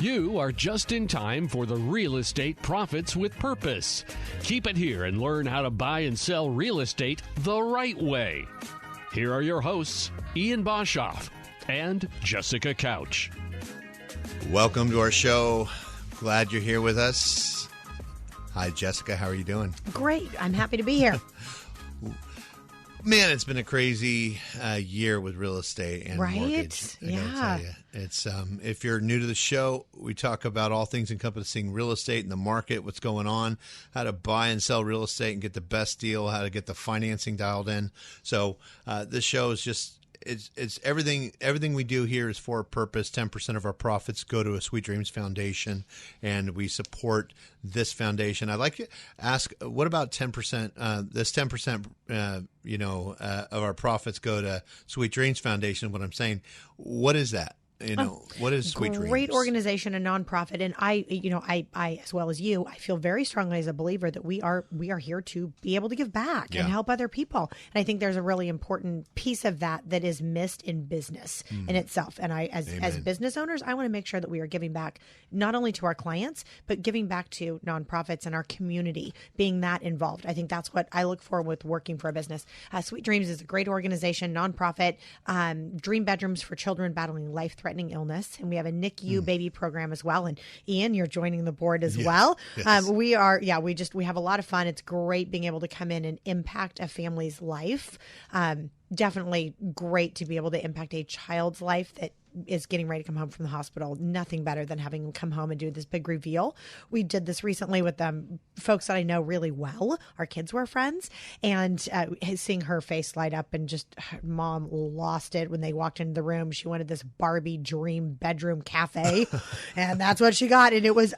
You are just in time for the Real Estate Profits with Purpose. Keep it here and learn how to buy and sell real estate the right way. Here are your hosts, Ian Boshoff and Jessica Couch. Welcome to our show. Glad you're here with us. Hi, Jessica. How are you doing? Great. I'm happy to be here. Man, it's been a crazy year with real estate and mortgage. I gotta tell you. It's if you're new to the show, we talk about all things encompassing real estate and the market, what's going on, how to buy and sell real estate and get the best deal, how to get the financing dialed in. So this show is just it's everything we do here is for a purpose. 10% of our profits go to a Sweet Dreams Foundation, and we support this foundation. I'd like to ask, what about 10%? This 10%, of our profits go to Sweet Dreams Foundation. What I'm saying, what is that? What is Sweet Dreams? Great organization, a nonprofit, and I as well as you, I feel very strongly as a believer that we are here to be able to give back and help other people. And I think there's a really important piece of that is missed in business in itself. And as business owners, I want to make sure that we are giving back not only to our clients, but giving back to nonprofits and our community, being that involved. I think that's what I look for with working for a business. Sweet Dreams is a great organization, nonprofit, dream bedrooms for children battling life-threatening illness, and we have a NICU baby program as well. And Ian, you're joining the board as well. Yes. We have a lot of fun. It's great being able to come in and impact a family's life. Definitely great to be able to impact a child's life that is getting ready to come home from the hospital. Nothing better than having them come home and do this big reveal. We did this recently with folks that I know really well. Our kids were friends, and seeing her face light up and just mom lost it when they walked into the room. She wanted this Barbie dream bedroom cafe, and that's what she got. And it was,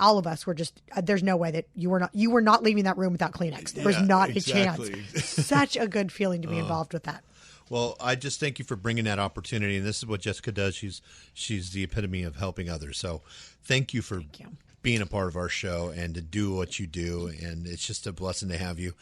all of us were just, there's no way that you were not leaving that room without Kleenex. There was not a chance. Such a good feeling to be involved with that. Well, I just thank you for bringing that opportunity, and this is what Jessica does. She's the epitome of helping others. So thank you for being a part of our show and to do what you do, and it's just a blessing to have you.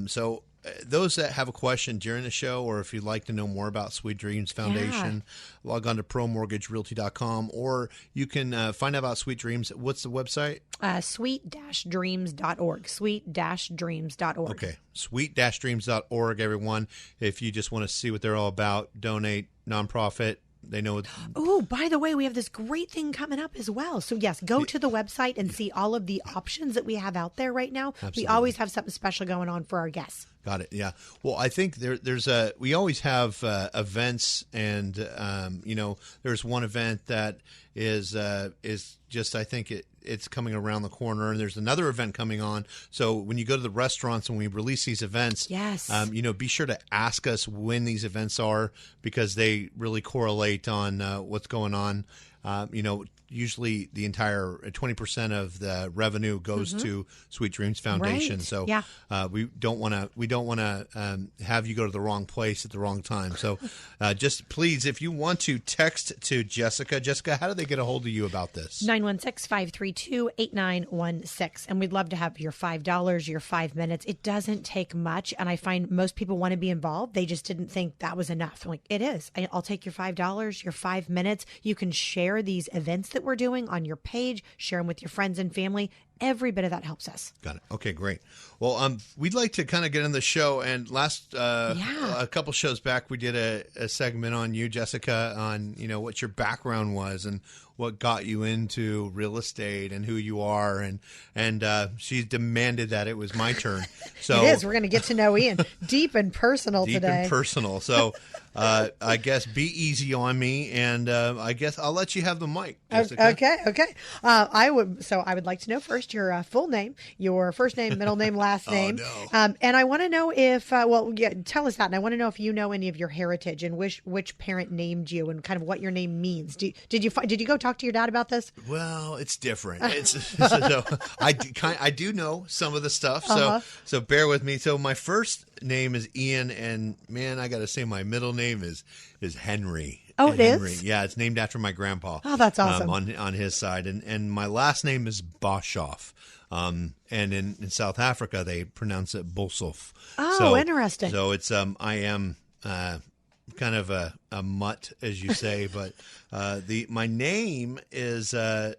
So those that have a question during the show, or if you'd like to know more about Sweet Dreams Foundation, log on to promortgagerealty.com, or you can find out about Sweet Dreams. What's the website? Sweet-dreams.org. Sweet-dreams.org. Okay. Sweet-dreams.org, everyone. If you just want to see what they're all about, donate, nonprofit. They know. Oh, by the way, we have this great thing coming up as well. So yes, go to the website and see all of the options that we have out there right now. Absolutely. We always have something special going on for our guests. Got it. Yeah. Well, I think we always have events, and there's one event that is just, I think it's coming around the corner, and there's another event coming on. So when you go to the restaurants and we release these events, be sure to ask us when these events are, because they really correlate on what's going on. Usually the entire 20% of the revenue goes to Sweet Dreams Foundation. Right. So we don't want to have you go to the wrong place at the wrong time. So just please, if you want to, text to Jessica. Jessica, how do they get a hold of you about this? 916-532-8916. And we'd love to have your $5, your 5 minutes. It doesn't take much. And I find most people want to be involved. They just didn't think that was enough. I'm like, it is. I'll take your $5, your 5 minutes. You can share these events that we're doing on your page, share them with your friends and family. Every bit of that helps us. Got it. Okay, great. Well, we'd like to kind of get in the show. And last a couple shows back, we did a segment on you, Jessica, on what your background was and what got you into real estate and who you are. And she demanded that it was my turn. So it is. We're going to get to know Ian deep and personal today. Deep and personal. So I guess be easy on me, and I guess I'll let you have the mic, Jessica. Okay. I would like to know first your full name, your first name, middle name, last name. Oh, no. And I want to know if tell us that. And I want to know if you know any of your heritage and which parent named you and kind of what your name means. Did you go talk to your dad about this? Well, it's different. I do know some of the stuff. So bear with me. So my first name is Ian, and man, I got to say my middle name is Henry. Oh, it Henry. is? Yeah, it's named after my grandpa. Oh, that's awesome. On his side. And my last name is Boshoff. And in South Africa, they pronounce it Boshoff. Oh, interesting. So it's I am kind of a mutt, as you say, but my name is the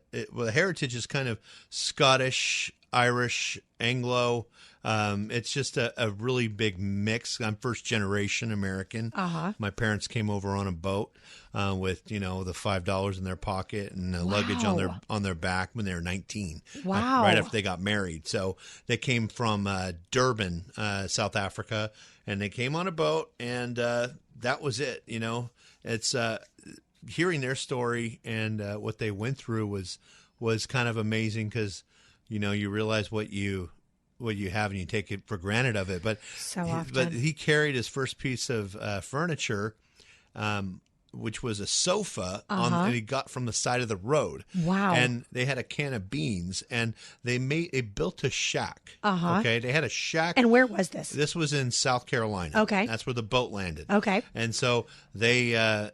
heritage is kind of Scottish, Irish, Anglo. It's just a really big mix. I'm first generation American. My parents came over on a boat with the $5 in their pocket and the luggage on their back when they were 19. Wow! Right after they got married, so they came from Durban, South Africa, and they came on a boat, and that was it. It's hearing their story and what they went through was kind of amazing because you realize what you have and you take it for granted of it. But he carried his first piece of furniture, which was a sofa, and he got from the side of the road. Wow! And they had a can of beans, and they built a shack. Okay, they had a shack. And where was this? This was in South Carolina. Okay, that's where the boat landed. Okay, and so they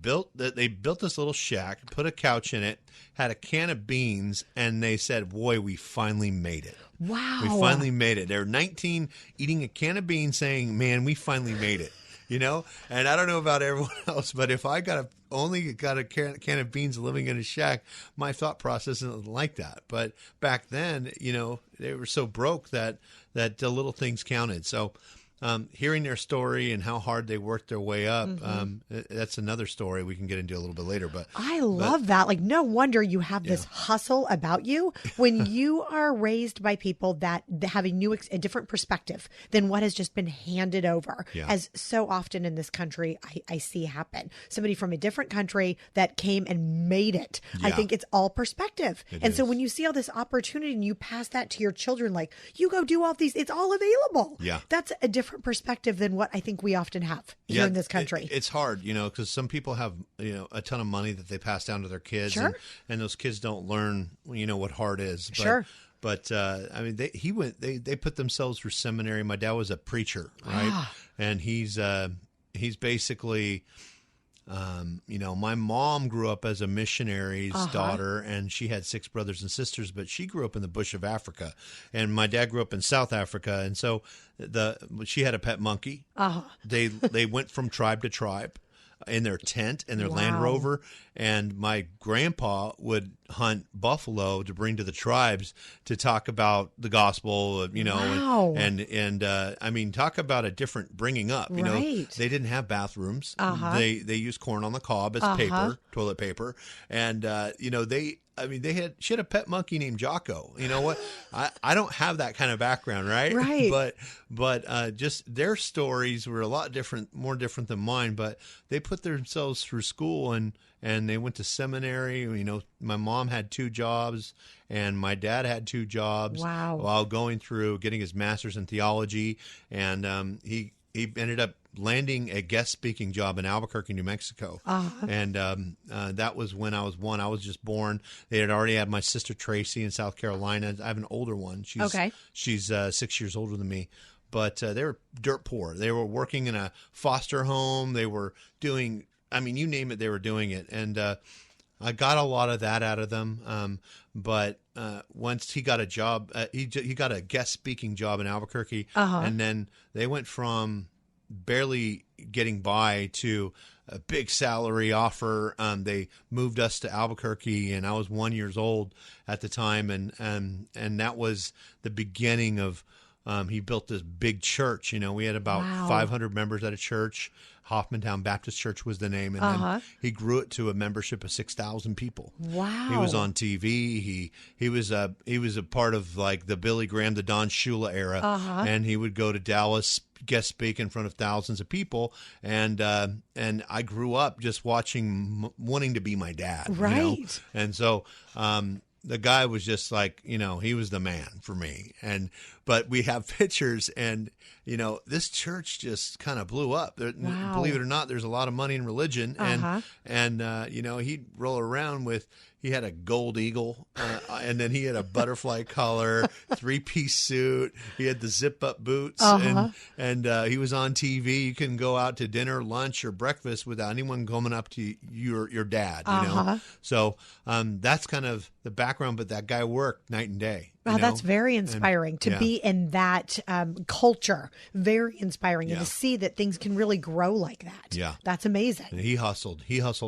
built this little shack, put a couch in it, had a can of beans, and they said, "Boy, we finally made it." Wow! We finally made it. They're 19, eating a can of beans, saying, "Man, we finally made it." And I don't know about everyone else, but if I only got a can of beans living in a shack, my thought process isn't like that. But back then, they were so broke that the little things counted. So hearing their story and how hard they worked their way up, that's another story we can get into a little bit later. But I love that. Like, no wonder you have this hustle about you when you are raised by people that have a different perspective than what has just been handed over. As so often in this country, I see happen. Somebody from a different country that came and made it. I think it's all perspective. So when you see all this opportunity and you pass that to your children, like, you go do all these, it's all available. That's a different perspective than what I think we often have here in this country. It's hard, because some people have, a ton of money that they pass down to their kids, and those kids don't learn, what hard is. But I mean, they put themselves through seminary. My dad was a preacher, right? And he's basically, my mom grew up as a missionary's daughter, and she had 6 brothers and sisters, but she grew up in the bush of Africa, and my dad grew up in South Africa. And so she had a pet monkey. They went from tribe to tribe in their tent and their Land Rover, and my grandpa would hunt buffalo to bring to the tribes to talk about the gospel, and I mean, talk about a different bringing up. They didn't have bathrooms. They used corn on the cob as toilet paper, and she had a pet monkey named Jocko. You know what? I don't have that kind of background, right? But just their stories were a lot more different than mine. But they put themselves through school and they went to seminary. My mom had 2 jobs and my dad had 2 jobs while going through getting his master's in theology. And he ended up landing a guest speaking job in Albuquerque, New Mexico. And that was when I was 1. I was just born. They had already had my sister Tracy in South Carolina. I have an older one. She's 6 years older than me. But they were dirt poor. They were working in a foster home. They were doing, you name it, they were doing it. And I got a lot of that out of them. But once he got a job, he got a guest speaking job in Albuquerque. And then they went from barely getting by to a big salary offer. They moved us to Albuquerque, and I was 1 year old at the time. And that was the beginning of, he built this big church. We had about 500 members at a church. Hoffmantown Baptist Church was the name. And then he grew it to a membership of 6,000 people. Wow. He was on TV. He was a part of like the Billy Graham, the Don Shula era. And he would go to Dallas, guest speak in front of thousands of people. And I grew up just wanting to be my dad. Right. And so, the guy was just like, he was the man for me. But we have pictures, and, this church just kind of blew up. Believe it or not, there's a lot of money in religion. And he'd roll around he had a gold eagle, and then he had a butterfly collar, 3-piece suit. He had the zip-up boots, and he was on TV. You couldn't go out to dinner, lunch, or breakfast without anyone coming up to your dad. So that's kind of the background. But that guy worked night and day, Wow, that's very inspiring to be in that culture. Very inspiring, and to see that things can really grow like that. Yeah, that's amazing. And he hustled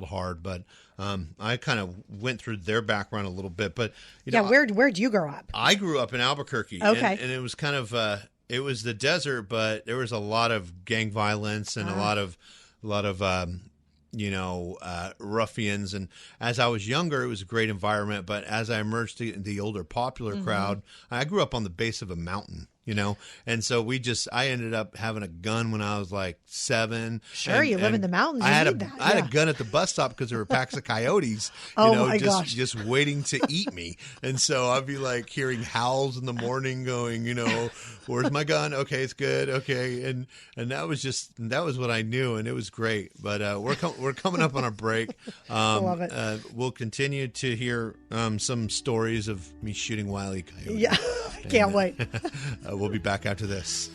hard, but I kind of went through their background a little bit. But where'd you grow up? I grew up in Albuquerque. Okay, and it was kind of it was the desert, but there was a lot of gang violence and a lot of ruffians. And as I was younger, it was a great environment. But as I emerged in the older popular crowd, I grew up on the base of a mountain, and so I ended up having a gun when I was like 7. Sure, you live in the mountains. I had a gun at the bus stop because there were packs of coyotes, just waiting to eat me. And so I'd be like hearing howls in the morning going, where's my gun? Okay, it's good. Okay. And that was what I knew, and it was great. But we're coming up on a break. Love it. We'll continue to hear some stories of me shooting Wile E. Coyote. Yeah, can't wait. We'll be back after this.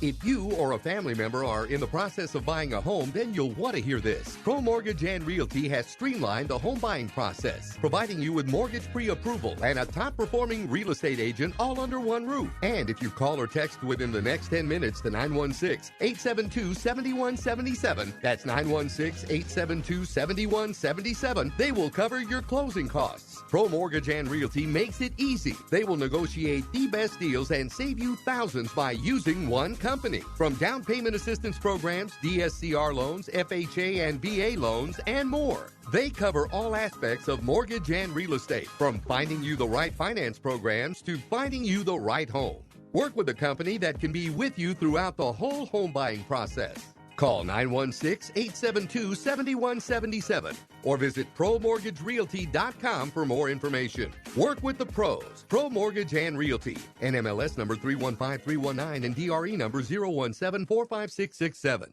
If you or a family member are in the process of buying a home, then you'll want to hear this. Pro Mortgage and Realty has streamlined the home buying process, providing you with mortgage pre-approval and a top-performing real estate agent all under one roof. And if you call or text within the next 10 minutes to 916-872-7177, that's 916-872-7177, they will cover your closing costs. Pro Mortgage and Realty makes it easy. They will negotiate the best deals and save you thousands by using one company. From down payment assistance programs, DSCR loans, FHA and VA loans, and more. They cover all aspects of mortgage and real estate, from finding you the right finance programs to finding you the right home. Work with a company that can be with you throughout the whole home buying process. Call 916-872-7177 or visit ProMortgageRealty.com for more information. Work with the pros. Pro Mortgage and Realty. NMLS number 315319 and DRE number 017456667.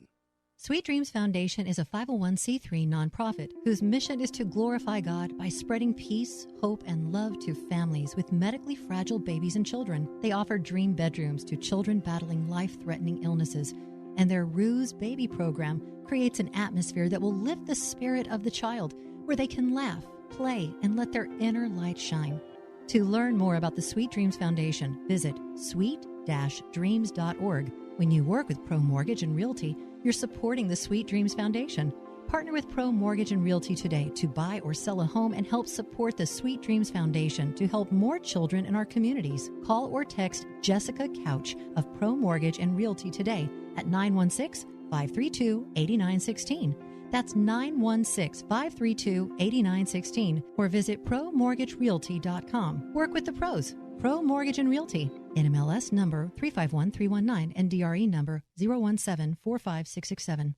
Sweet Dreams Foundation is a 501c3 nonprofit whose mission is to glorify God by spreading peace, hope, and love to families with medically fragile babies and children. They offer dream bedrooms to children battling life-threatening illnesses, and their Ruse Baby program creates an atmosphere that will lift the spirit of the child, where they can laugh, play, and let their inner light shine. To learn more about the Sweet Dreams Foundation, visit sweet-dreams.org. When you work with Pro Mortgage and Realty, you're supporting the Sweet Dreams Foundation. Partner with Pro Mortgage and Realty today to buy or sell a home and help support the Sweet Dreams Foundation to help more children in our communities. Call or text Jessica Couch of Pro Mortgage and Realty today at 916-532-8916. That's 916-532-8916, or visit ProMortgageRealty.com. Work with the pros. Pro Mortgage and Realty. NMLS number 351319 and DRE number 0174567.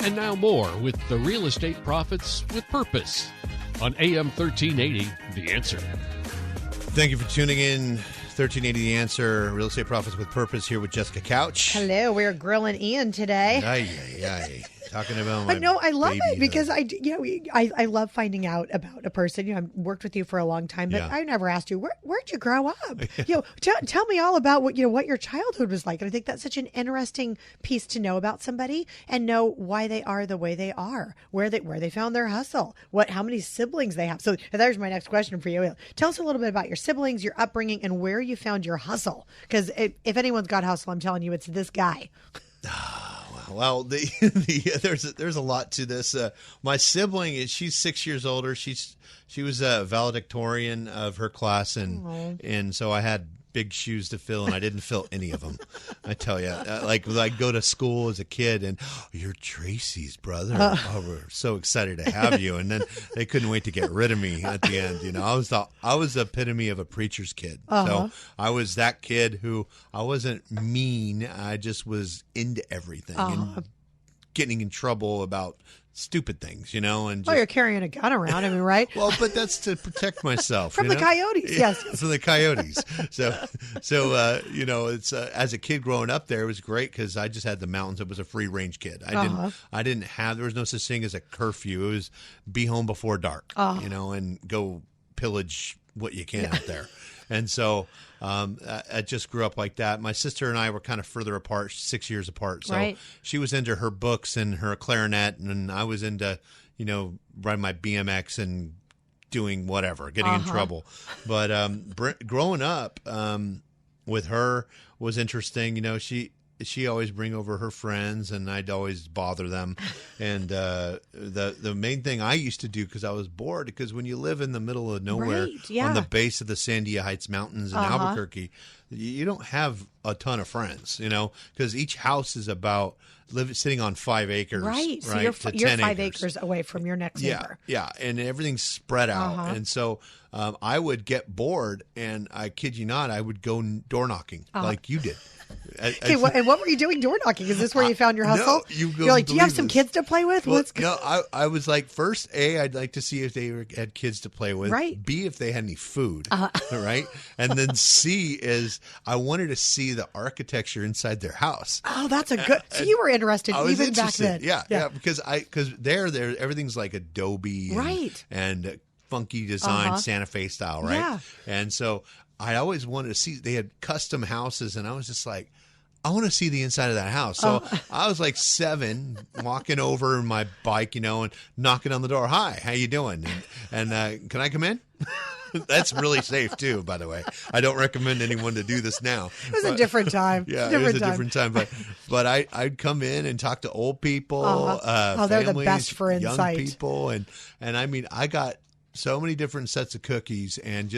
And now more with the Real Estate Profits with Purpose on AM 1380, The Answer. Thank you for tuning in. 1380 The Answer, Real Estate Profits with Purpose, here with Jessica Couch. Hello, we're grilling Ian today. Aye. Talking about my I love babyhood. it because I love finding out about a person. I've worked with you for a long time, but I never asked you where'd you grow up. Tell me all about what your childhood was like. And I think that's such an interesting piece to know about somebody and know why they are the way they are, where they found their hustle, how many siblings they have. So there's my next question for you. Tell us a little bit about your siblings, your upbringing, and where you found your hustle. Because if anyone's got hustle, I'm telling you, it's this guy. Well, there's a lot to this. My sibling she's 6 years older. She was a valedictorian of her class, and so I had big shoes to fill, and I didn't fill any of them. I tell you, like I go to school as a kid, and you're Tracy's brother. We're so excited to have you, and then they couldn't wait to get rid of me at the end. I was the epitome of a preacher's kid. So I was that kid who I wasn't mean. I just was into everything and getting in trouble about stupid things, and you're carrying a gun around, right? Well, but that's to protect myself from the coyotes. Yes, from the coyotes. So it's as a kid growing up there, it was great because I just had the mountains. It was a free range kid. I didn't have. There was no such thing as a curfew. It was be home before dark, and go pillage what you can out there. And so I just grew up like that. My sister and I were kind of further apart, 6 years apart. So she was into her books and her clarinet, and I was into, riding my BMX and doing whatever, getting in trouble. But growing up with her was interesting. She always bring over her friends, and I'd always bother them. And the main thing I used to do, because I was bored, because when you live in the middle of nowhere on the base of the Sandia Heights Mountains in Albuquerque, you don't have a ton of friends, because each house is about sitting on 5 acres. Right. So you're 5 acres away from your next neighbor. Yeah. And everything's spread out. And so I would get bored, and I kid you not, I would go door knocking like you did. Okay, and what were you doing door knocking? Is this where you found your hustle? No, you're like, do you have some kids to play with? Well, no, I was like, first, I'd like to see if they had kids to play with. Right. B, if they had any food. Right. And then C is I wanted to see the architecture inside their house. Oh, that's a good. So you were interested even back then. Yeah. Because there everything's like Adobe, and funky design, Santa Fe style, right? Yeah. And so I always wanted to see. They had custom houses, and I was just like, I want to see the inside of that house. So I was like 7, walking over in my bike, and knocking on the door. Hi, how you doing? And can I come in? That's really safe too, by the way. I don't recommend anyone to do this now. It was a different time. Yeah, it was a different time. But I'd come in and talk to old people, they're the families, best for young insight. people, and I mean, I got so many different sets of cookies, and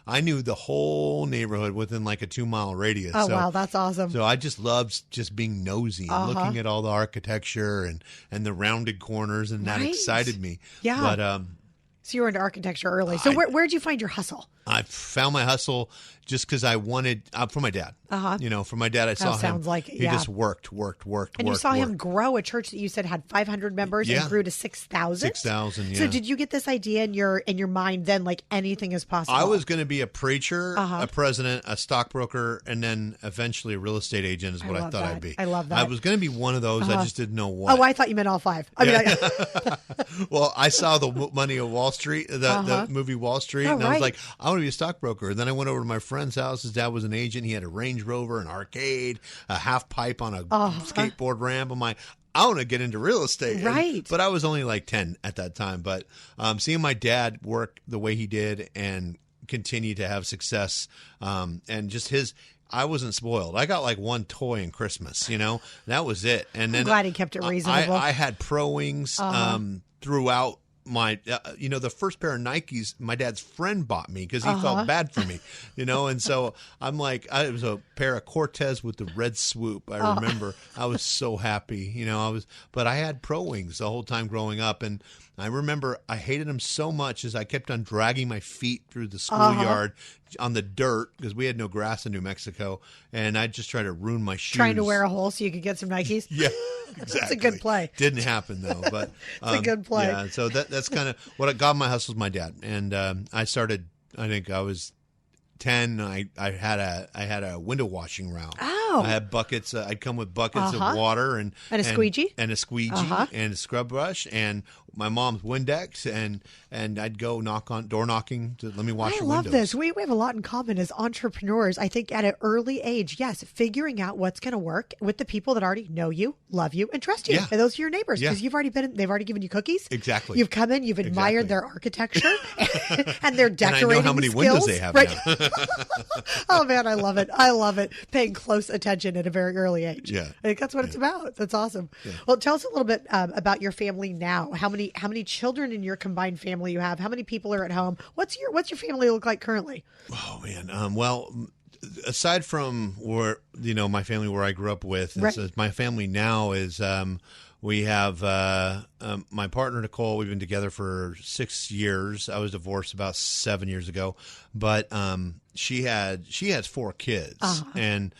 I knew the whole neighborhood within like a 2-mile radius. Oh, wow, that's awesome. So I just loved just being nosy and looking at all the architecture and the rounded corners, and that excited me. Yeah. But so you were into architecture early. So where'd you find your hustle? I found my hustle just because I wanted from my dad. From my dad, I saw him. Sounds like it. He just worked. And you saw him grow a church that you said had 500 members and grew to 6,000. 6,000. Yeah. So did you get this idea in your mind then, like anything is possible? I was going to be a preacher, a president, a stockbroker, and then eventually a real estate agent is what I thought I'd be. I love that. I was going to be one of those. I just didn't know what. Oh, I thought you meant all 5. I mean, well, I saw the Money of Wall Street, the movie Wall Street, and I was like, I want to be a stockbroker. And then I went over to my friend's house. His dad was an agent. He had a Range Rover, an arcade, a half pipe on a skateboard ramp. I'm like, I want to get into real estate. Right. But I was only like 10 at that time. But seeing my dad work the way he did and continue to have success, and just I wasn't spoiled. I got like one toy in Christmas, that was it. And then I'm glad he kept it reasonable. I had Pro Wings throughout my, the first pair of Nikes my dad's friend bought me because he felt bad for me, and so I'm like, it was a pair of Cortez with the red swoop. I remember I was so happy, but I had Pro Wings the whole time growing up. And I remember I hated them so much as I kept on dragging my feet through the schoolyard on the dirt because we had no grass in New Mexico, and I'd just try to ruin my shoes. Trying to wear a hole so you could get some Nikes? Yeah, exactly. That's a good play. Didn't happen, though. But it's a good play. Yeah, so that's kind of what got my hustle was my dad. And I started, I think I was 10. I had a window washing route. Oh. I had buckets. I'd come with buckets of water and a squeegee and a scrub brush and my mom's Windex, and I'd go door knocking to let me wash your windows. I love this. We have a lot in common as entrepreneurs. I think at an early age, yes, figuring out what's going to work with the people that already know you, love you, and trust you. Yeah. And those are your neighbors because you've already they've already given you cookies. Exactly. You've come in, you've admired their architecture and their decorating and I know how many skills. windows they have now. Oh man, I love it. I love it. Paying close attention at a very early age. Yeah. I think that's what it's about. That's awesome. Yeah. Well, tell us a little bit about your family now. How many children in your combined family you have? How many people are at home? What's your family look like currently? Oh man. Well, aside from where my family where I grew up with, my family now is we have my partner Nicole. We've been together for 6 years. I was divorced about 7 years ago, but she has 4 kids and.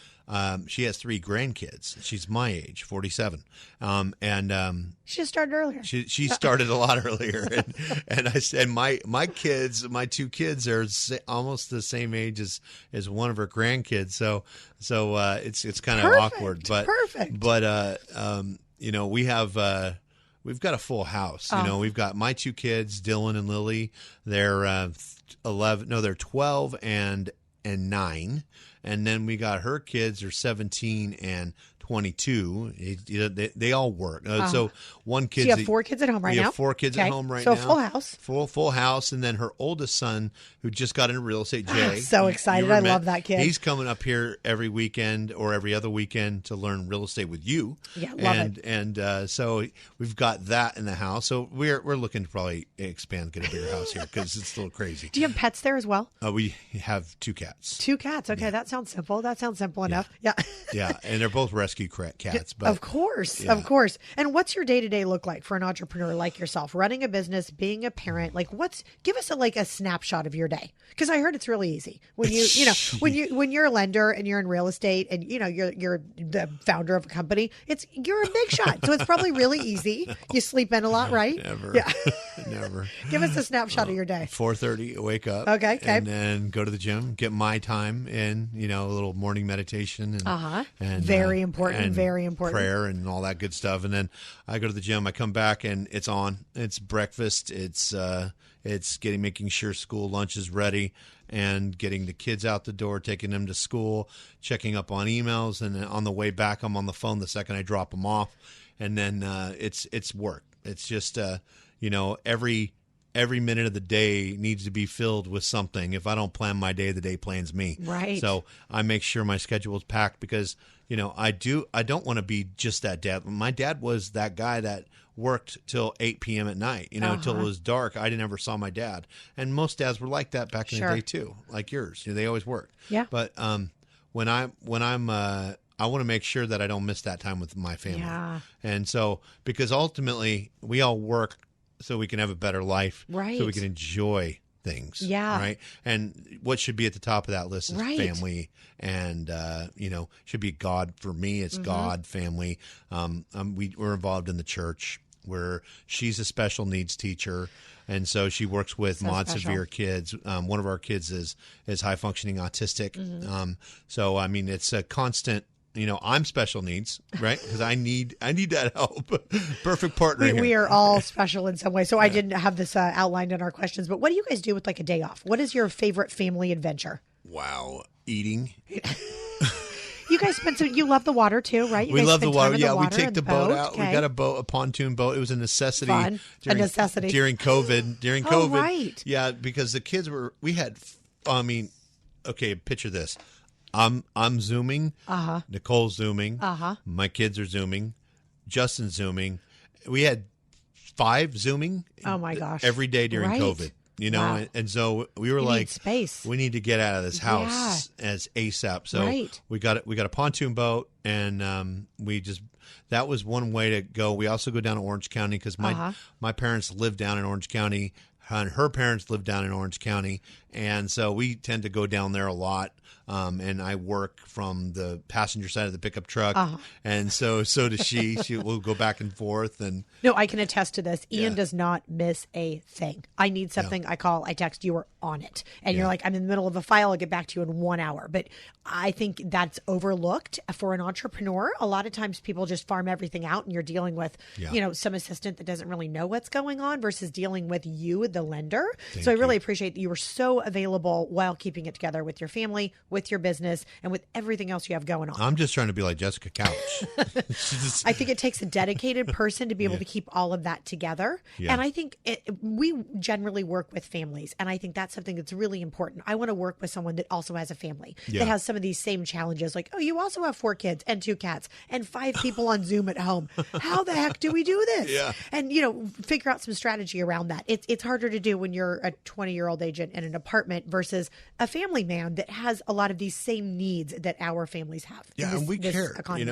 She has 3 grandkids. She's my age, 47. She just started earlier. She started a lot earlier. And I said, my 2 kids are almost the same age as one of her grandkids. So it's kind of awkward, but perfect. But we have we've got a full house. You know, we've got my 2 kids, Dylan and Lily. They're 11. No, they're 12 and 9. And then we got her kids are 17 and 22. They all work. So one kid. So you have 4 kids at home right now? We have 4 kids at home right now. now. So full house. Full house. And then her oldest son, who just got into real estate, Jay. So excited. I love that kid. He's coming up here every weekend or every other weekend to learn real estate with you. Yeah, love it. And so we've got that in the house. So we're looking to probably expand, get a bigger house here because it's a little crazy. Do you have pets there as well? We have 2 cats. 2 cats. Okay, that sounds simple. That sounds simple enough. Yeah. Yeah, and they're both rescue cats. But of course. And what's your day-to-day look like for an entrepreneur like yourself, running a business, being a parent? Like, give us a snapshot of your day, because I heard it's really easy when when you're a lender and you're in real estate and you're the founder of a company. You're a big shot, so it's probably really easy. You sleep in a lot, right? Never. Yeah. Never. Give us a snapshot of your day. 4:30, wake up. Okay. And then go to the gym, get my time in, a little morning meditation and very important, and very important. prayer and all that good stuff. And then I go to the gym, I come back and it's on. It's breakfast, it's making sure school lunch is ready and getting the kids out the door, taking them to school, checking up on emails, and then on the way back I'm on the phone the second I drop them off. And then it's work. It's just every minute of the day needs to be filled with something. If I don't plan my day, the day plans me. Right. So I make sure my schedule is packed because, I don't want to be just that dad. My dad was that guy that worked till 8 p.m. at night, till it was dark. I never saw my dad. And most dads were like that back in the day too, like yours. They always worked. Yeah. But when I'm I want to make sure that I don't miss that time with my family. Yeah. And so, because ultimately we all work so we can have a better life, right? So we can enjoy things, right? And what should be at the top of that list is family, and should be God. For me, it's God, family. We're involved in the church where she's a special needs teacher, and so she works with severe kids. One of our kids is high functioning autistic. So I mean, it's a constant. I'm special needs, right? Because I need that help. Perfect partner here. We are all special in some way. So I didn't have this outlined in our questions, but what do you guys do with a day off? What is your favorite family adventure? Wow. Eating. You guys you love the water too, right? We love the water. Yeah, we take the boat out. Okay. We got a pontoon boat. It was a necessity. Fun. During COVID. During COVID. Right. Yeah, because the kids okay, picture this. I'm Zooming. Nicole's Zooming. My kids are Zooming. Justin's Zooming. We had 5 Zooming. Oh my gosh! Every day during COVID. Wow. And so we were need space. We need to get out of this house as ASAP. So we got a pontoon boat, and that was one way to go. We also go down to Orange County because my parents live down in Orange County, and her parents live down in Orange County, and so we tend to go down there a lot. And I work from the passenger side of the pickup truck, and so does she. She will go back and forth. And no, I can attest to this. Ian does not miss a thing. I need something. I call. I text. You are on it, and you're like, I'm in the middle of a file. I'll get back to you in 1 hour. But I think that's overlooked for an entrepreneur. A lot of times, people just farm everything out, and you're dealing with some assistant that doesn't really know what's going on versus dealing with you, the lender. So I really appreciate that you were so available while keeping it together with your family, with your business, and with everything else you have going on. I'm just trying to be like Jessica Couch. I think it takes a dedicated person to be able to keep all of that together. Yeah. And I think we generally work with families, and I think that's something that's really important. I want to work with someone that also has a family that has some of these same challenges, like, oh, you also have 4 kids and 2 cats and 5 people on Zoom at home. How the heck do we do this? Yeah. And figure out some strategy around that. It's harder to do when you're a 20-year-old agent in an apartment versus a family man that has a lot of these same needs that our families have. Yeah, and we care. Economy.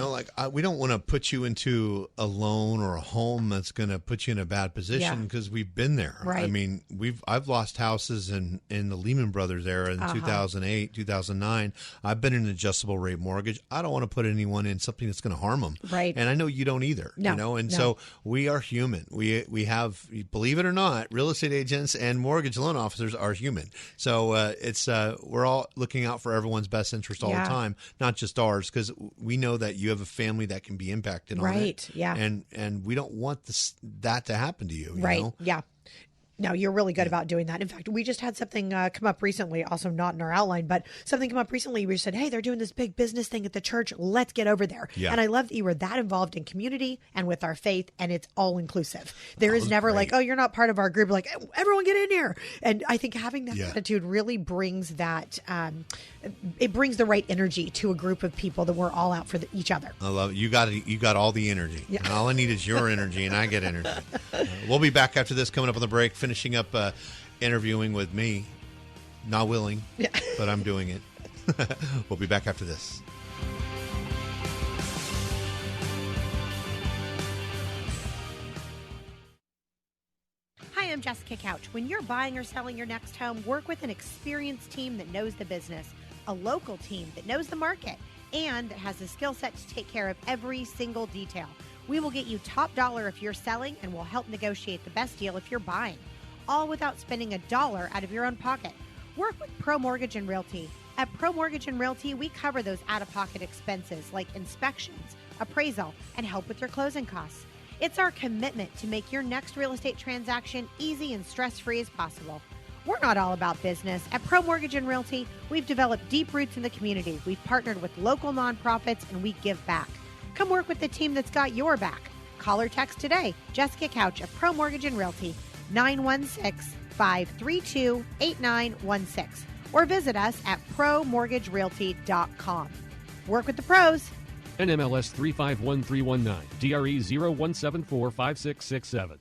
We don't want to put you into a loan or a home that's going to put you in a bad position because we've been there. Right. I mean, I've lost houses in the Lehman Brothers era in 2008, 2009. I've been in an adjustable rate mortgage. I don't want to put anyone in something that's going to harm them. Right. And I know you don't either. No. So we are human. We have, believe it or not, real estate agents and mortgage loan officers are human. So it's we're all looking out for everyone's best interest all the time, not just ours, because we know that you have a family that can be impacted on it. Right. Yeah. And we don't want that to happen to you. Right. You know? Yeah. No, you're really good about doing that. In fact, we just had something come up recently, also not in our outline, but something come up recently. We said, hey, they're doing this big business thing at the church. Let's get over there. Yeah. And I love that you were that involved in community and with our faith, and it's all inclusive. There is never like, oh, you're not part of our group. Like, everyone get in here. And I think having that attitude really brings that, it brings the right energy to a group of people that we're all out for each other. I love it. You got all the energy. Yeah. And all I need is your energy, and I get energy. We'll be back after this, coming up on the break, finishing up interviewing with me. Not willing, but I'm doing it. We'll be back after this. Hi, I'm Jessica Couch. When you're buying or selling your next home, work with an experienced team that knows the business, a local team that knows the market, and that has the skill set to take care of every single detail. We will get you top dollar if you're selling, and we'll help negotiate the best deal if you're buying, all without spending a dollar out of your own pocket. Work with Pro Mortgage and Realty. At Pro Mortgage and Realty, we cover those out-of-pocket expenses like inspections, appraisal, and help with your closing costs. It's our commitment to make your next real estate transaction easy and stress-free as possible. We're not all about business. At Pro Mortgage and Realty, we've developed deep roots in the community. We've partnered with local nonprofits, and we give back. Come work with the team that's got your back. Call or text today. Jessica Couch of Pro Mortgage and Realty, 916-532-8916. Or visit us at promortgagerealty.com. Work with the pros. NMLS 351319, DRE 01745667.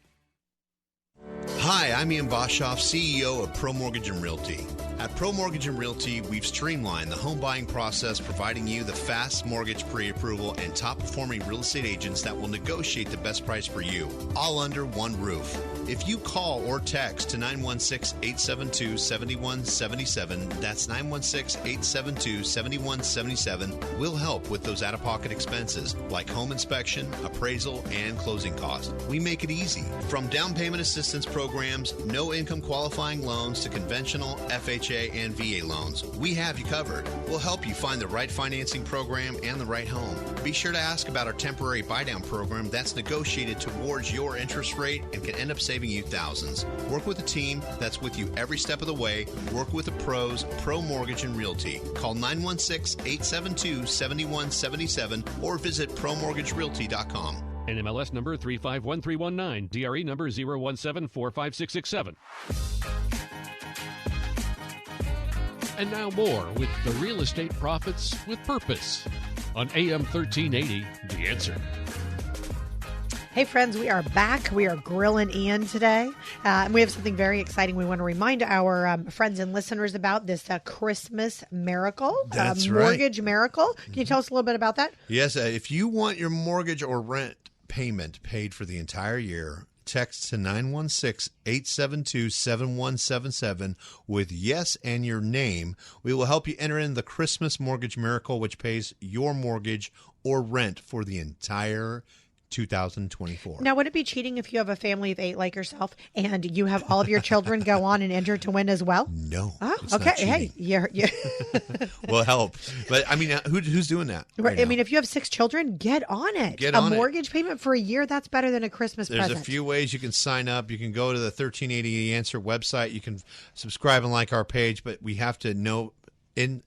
Hi, I'm Ian Boshoff, CEO of Pro Mortgage and Realty. At Pro Mortgage and Realty, we've streamlined the home buying process, providing you the fast mortgage pre-approval and top-performing real estate agents that will negotiate the best price for you, all under one roof. If you call or text to 916-872-7177, that's 916-872-7177, we'll help with those out-of-pocket expenses like home inspection, appraisal, and closing costs. We make it easy. From down payment assistance programs, no income qualifying loans to conventional FHA and VA loans, we have you covered. We'll help you find the right financing program and the right home. Be sure to ask about our temporary buy-down program that's negotiated towards your interest rate and can end up saving you thousands. Work with a team that's with you every step of the way. Work with the pros, Pro Mortgage and Realty. Call 916-872-7177 or visit promortgagerealty.com. NMLS number 351319, DRE number 01745667. And now more with the Real Estate Profits with Purpose on AM 1380, The Answer. Hey, friends, we are back. We are grilling Ian today. And we have something very exciting we want to remind our friends and listeners about, this Christmas miracle, That's mortgage miracle. Can you tell us a little bit about that? Yes, if you want your mortgage or rent payment paid for the entire year, text to 916-872-7177 with yes and your name. We will help you enter in the Christmas Mortgage Miracle, which pays your mortgage or rent for the entire 2024. Now, would it be cheating if you have a family of 8 like yourself and you have all of your children go on and enter to win as well? No. Oh, it's okay. not cheating. Hey, you're We'll help. But I mean, who's doing that? Right. I mean, if you have 6 children, get on it. Get on a mortgage payment for a year, that's better than a Christmas present. There's a few ways you can sign up. You can go to the 1380 Answer website. You can subscribe and like our page, but we have to know in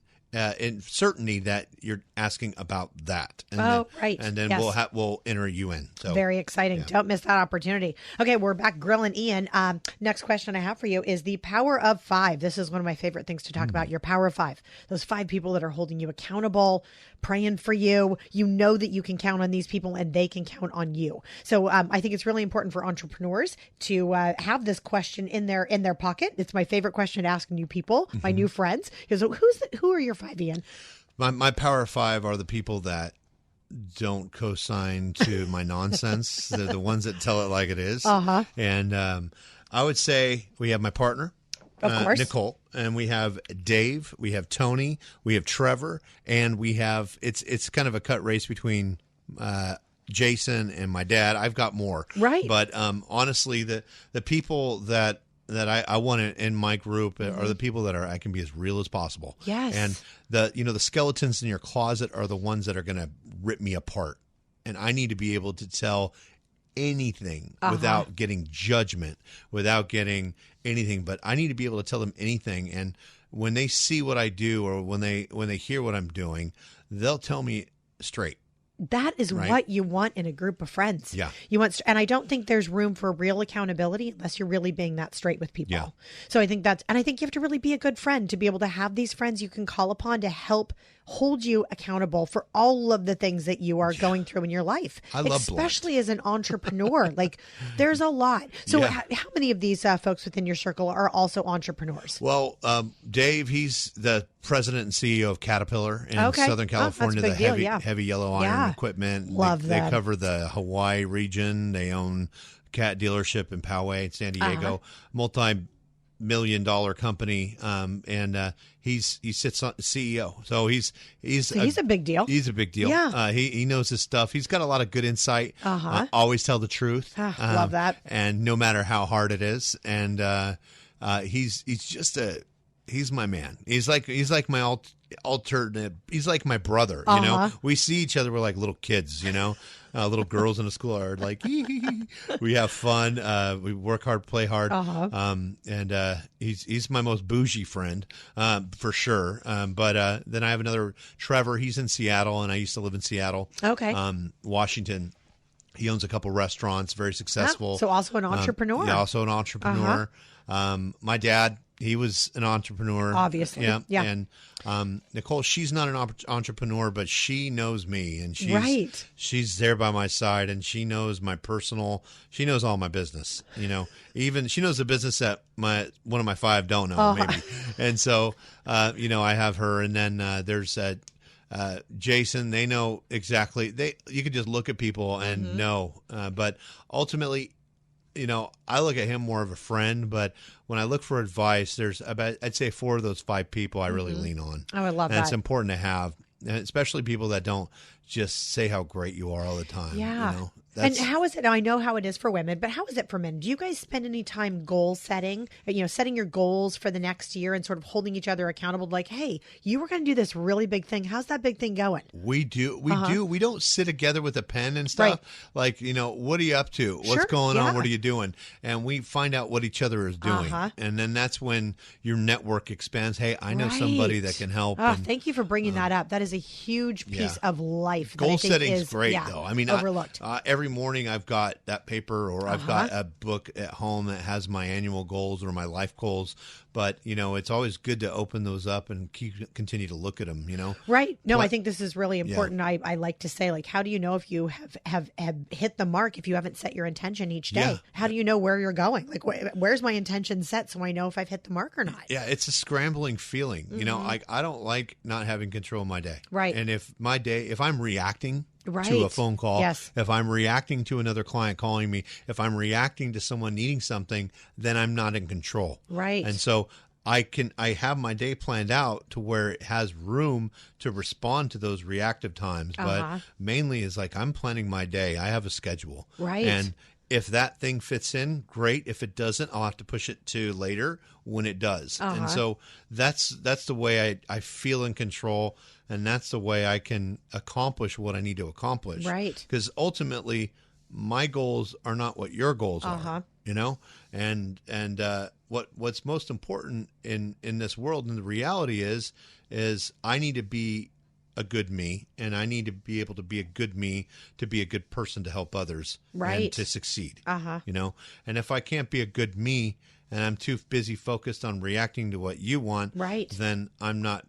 certainty that you're asking about that. And right. And then yes. we'll enter you in. So very exciting. Yeah. Don't miss that opportunity. Okay, we're back grilling Ian. Next question I have for you is the power of 5. This is one of my favorite things to talk about, your power of 5. Those 5 people that are holding you accountable, praying for you. You know that you can count on these people and they can count on you. So I think it's really important for entrepreneurs to have this question in their pocket. It's my favorite question to ask new people, my new friends. Because who are your 5, Ian? My power of 5 are the people that don't co-sign to my nonsense. They're the ones that tell it like it is. Uh-huh. And I would say we have my partner, of course, Nicole, and we have Dave, we have Tony, we have Trevor, and we have it's kind of a cut race between Jason and my dad. I've got more, right? But honestly, the people that that I want in my group are the people that I can be as real as possible. Yes. And the skeletons in your closet are the ones that are going to rip me apart. And I need to be able to tell anything without getting judgment, without getting anything. But I need to be able to tell them anything. And when they see what I do, or when they hear what I'm doing, they'll tell me straight. That is right? what you want in a group of friends. Yeah. You want, and I don't think there's room for real accountability unless you're really being that straight with people. Yeah. So I think and I think you have to really be a good friend to be able to have these friends you can call upon to help hold you accountable for all of the things that you are going through in your life. I love especially as an entrepreneur. Like there's a lot. So how many of these folks within your circle are also entrepreneurs? Well, Dave, he's the president and CEO of Caterpillar in Southern California, that's a big deal, heavy yellow iron equipment. Love they them. cover the Hawaii region. They own cat dealership in Poway, San Diego, multi-million-dollar company, and he sits on CEO. So he's a big deal. He's a big deal. Yeah. He knows his stuff. He's got a lot of good insight. Always tell the truth. Love that. And no matter how hard it is, and he's just he's my man. He's like my alternate. He's like my brother. You know, we see each other. We're like little kids. You know, little girls in the school are like, we have fun. We work hard, play hard. And he's my most bougie friend, for sure. But then I have another Trevor. He's in Seattle, and I used to live in Seattle. Okay. Washington. He owns a couple restaurants, very successful. So also an entrepreneur. Yeah, also an entrepreneur. My dad, he was an entrepreneur. Obviously. Yeah. And Nicole, she's not an entrepreneur, but she knows me, and she's there by my side, and she knows she knows all my business. You know, even she knows the business that one of my five don't know, maybe. And so, I have her, and then there's Jason. They know exactly. You could just look at people and know. But ultimately, I look at him more of a friend, but when I look for advice, there's I'd say 4 of those 5 people I really lean on. I would love that. And it's important to have, and especially people that don't just say how great you are all the time. Yeah. And how is it? Now, I know how it is for women, but how is it for men? Do you guys spend any time goal setting, setting your goals for the next year and sort of holding each other accountable? Like, hey, you were going to do this really big thing. How's that big thing going? We do. We do. We don't sit together with a pen and stuff. Right. Like, what are you up to? What's going on? What are you doing? And we find out what each other is doing. And then that's when your network expands. Hey, I know somebody that can help. Thank you for bringing that up. That is a huge piece of life. Goal setting is great, though. I mean, overlooked. Every morning I've got that paper, or I've got a book at home that has my annual goals or my life goals. But, it's always good to open those up and continue to look at them, Right. No, I think this is really important. Yeah. I like to say, like, how do you know if you have hit the mark if you haven't set your intention each day? Yeah. How do you know where you're going? Like, where's my intention set so I know if I've hit the mark or not? Yeah, it's a scrambling feeling. I don't like not having control of my day. Right. And if I'm reacting to a phone call, if I'm reacting to another client calling me, if I'm reacting to someone needing something, then I'm not in control. Right. And so I have my day planned out to where it has room to respond to those reactive times. But mainly is like, I'm planning my day. I have a schedule. Right. And if that thing fits in, great. If it doesn't, I'll have to push it to later when it does. And so that's the way I feel in control. And that's the way I can accomplish what I need to accomplish. Right. Because ultimately, my goals are not what your goals are. And what's most important in this world, and the reality is I need to be a good me, and I need to be able to be a good me to be a good person to help others and to succeed. And if I can't be a good me and I'm too busy focused on reacting to what you want, then I'm not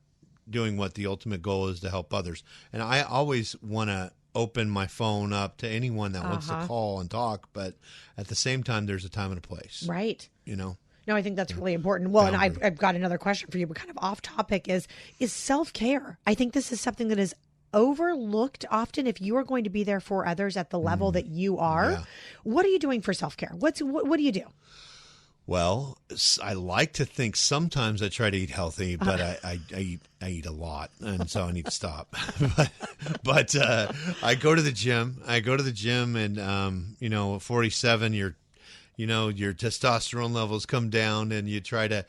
doing what the ultimate goal is, to help others. And I always want to open my phone up to anyone that wants to call and talk, but at the same time, there's a time and a place. Right. No, I think that's really important. Well, and I've got another question for you, but kind of off topic is self-care. I think this is something that is overlooked often. If you are going to be there for others at the level that you are, what are you doing for self-care? What do you do? Well, I like to think sometimes I try to eat healthy, but I eat a lot, and so I need to stop. but I go to the gym. And 47, your testosterone levels come down and you try to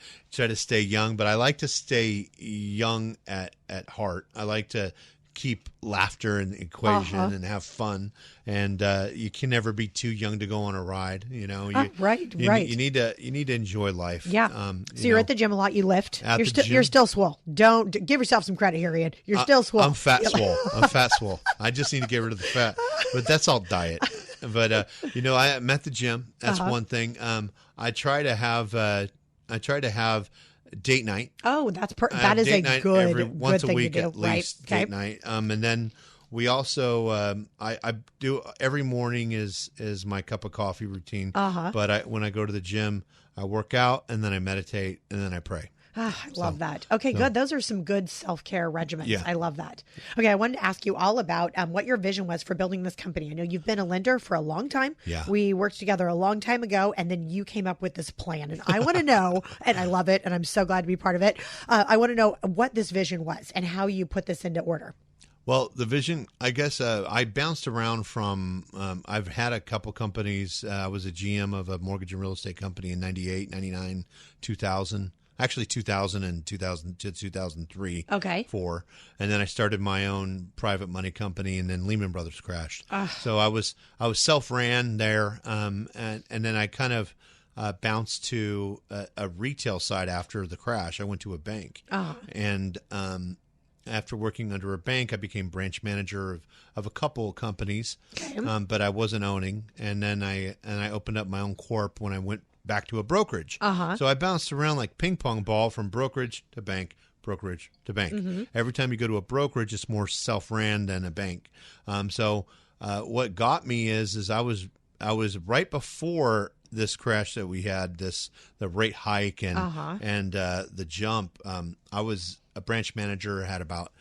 stay young. But I like to stay young at heart. I like to keep laughter in the equation and have fun. And you can never be too young to go on a ride. You need to enjoy life. Yeah. So you're at the gym a lot. You lift. You're still swole. Don't give yourself some credit here, Ian. You're still swole. I'm fat swole. I'm fat swole. I just need to get rid of the fat. But that's all diet. But I'm at the gym. That's one thing. I try to have date night. Oh, that is a good once good a thing week to do. at least. Date night. And then we also I do every morning is my cup of coffee routine. But when I go to the gym, I work out and then I meditate and then I pray. I love that. Okay, good. Those are some good self-care regimens. Yeah. I love that. Okay, I wanted to ask you all about what your vision was for building this company. I know you've been a lender for a long time. Yeah. We worked together a long time ago, and then you came up with this plan. And I want to know, and I love it, and I'm so glad to be part of it. I want to know what this vision was and how you put this into order. Well, the vision, I guess I bounced around from, I've had a couple companies. I was a GM of a mortgage and real estate company in 98, 99, 2000. Actually, 2000 and 2000 to 2003. Okay. 4. And then I started my own private money company, and then Lehman Brothers crashed. So I was self-ran there, and then I kind of bounced to a retail side after the crash. I went to a bank. And after working under a bank, I became branch manager of a couple of companies, but I wasn't owning. And then I opened up my own corp when I went back to a brokerage. So I bounced around like ping pong ball from brokerage to bank, brokerage to bank. Every time you go to a brokerage, it's more self-ran than a bank. So what got me is I was right before this crash that we had, the rate hike and the jump. I was a branch manager, had about